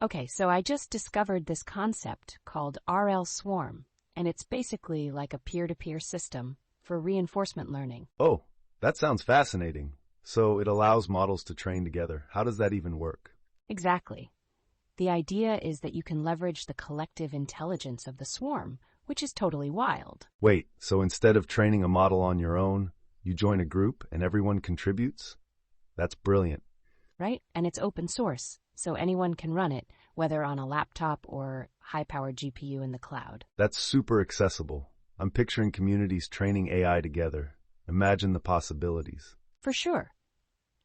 Okay, so I just discovered this concept called RL Swarm, and it's basically like a peer-to-peer system for reinforcement learning. Oh, that sounds fascinating. So it allows models to train together. How does that even work? Exactly. The idea is that you can leverage the collective intelligence of the swarm, which is totally wild. Wait, so instead of training a model on your own, you join a group and everyone contributes? That's brilliant. Right? And it's open source, so anyone can run it, whether on a laptop or high-powered GPU in the cloud. That's super accessible. I'm picturing communities training AI together. Imagine the possibilities. For sure.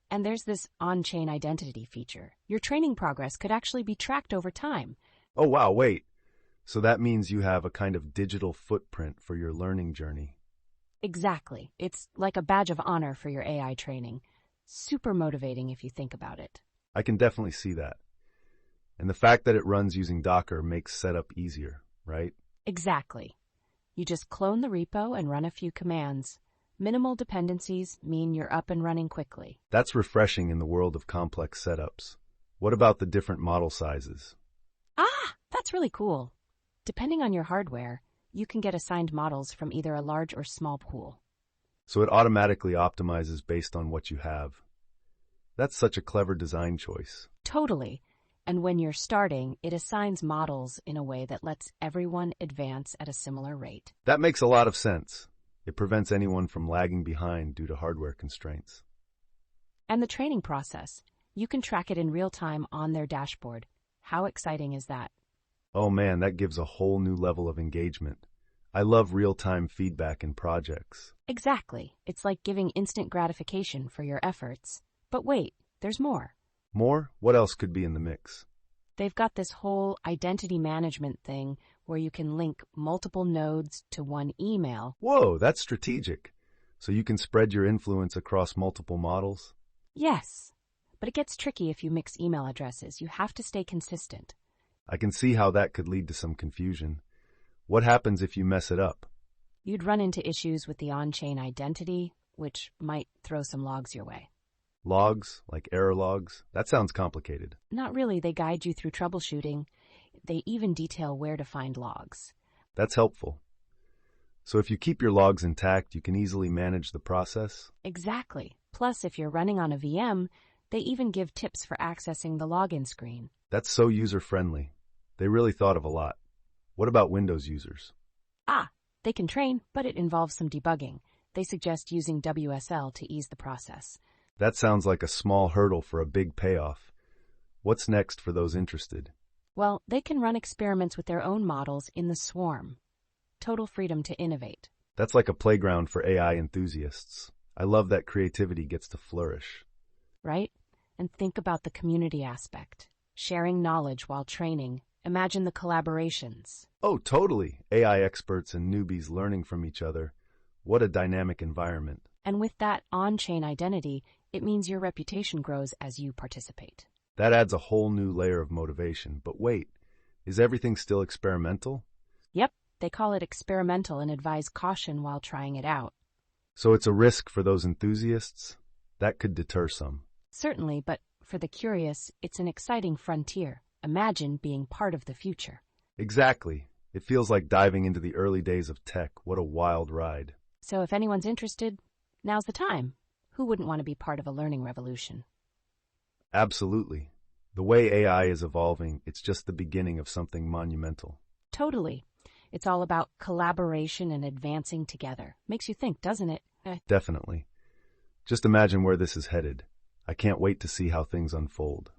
And there's this on-chain identity feature. Your training progress could actually be tracked over time. Oh wow, wait. So that means you have a kind of digital footprint for your learning journey. Exactly. It's like a badge of honor for your AI training. Super motivating if you think about it. I can definitely see that. And the fact that it runs using Docker makes setup easier, right? Exactly. You just clone the repo and run a few commands. Minimal dependencies mean you're up and running quickly. That's refreshing in the world of complex setups. What about the different model sizes? That's really cool. Depending on your hardware, you can get assigned models from either a large or small pool. So it automatically optimizes based on what you have. That's such a clever design choice. Totally. And when you're starting, it assigns models in a way that lets everyone advance at a similar rate. That makes a lot of sense. It prevents anyone from lagging behind due to hardware constraints. And the training process, you can track it in real time on their dashboard. How exciting is that? Oh man, that gives a whole new level of engagement. I love real-time feedback in projects. Exactly. It's like giving instant gratification for your efforts. But wait, there's more. More? What else could be in the mix? They've got this whole identity management thing where you can link multiple nodes to one email. Whoa, that's strategic. So you can spread your influence across multiple models? Yes, but it gets tricky if you mix email addresses. You have to stay consistent. I can see how that could lead to some confusion. What happens if you mess it up? You'd run into issues with the on-chain identity, which might throw some logs your way. Logs, like error logs? That sounds complicated. Not really. They guide you through troubleshooting. They even detail where to find logs. That's helpful. So if you keep your logs intact, you can easily manage the process? Exactly. Plus, if you're running on a VM, they even give tips for accessing the login screen. That's so user-friendly. They really thought of a lot. What about Windows users? They can train, but it involves some debugging. They suggest using WSL to ease the process. That sounds like a small hurdle for a big payoff. What's next for those interested? Well, they can run experiments with their own models in the swarm. Total freedom to innovate. That's like a playground for AI enthusiasts. I love that creativity gets to flourish. Right? And think about the community aspect. Sharing knowledge while training. Imagine the collaborations. Oh, totally. AI experts and newbies learning from each other. What a dynamic environment. And with that on-chain identity, it means your reputation grows as you participate. That adds a whole new layer of motivation. But wait, is everything still experimental? Yep, they call it experimental and advise caution while trying it out. So it's a risk for those enthusiasts? That could deter some. Certainly, but for the curious, it's an exciting frontier. Imagine being part of the future. Exactly. It feels like diving into the early days of tech. What a wild ride. So if anyone's interested, now's the time. Who wouldn't want to be part of a learning revolution? Absolutely. The way AI is evolving, it's just the beginning of something monumental. Totally. It's all about collaboration and advancing together. Makes you think, doesn't it? Definitely. Just imagine where this is headed. I can't wait to see how things unfold.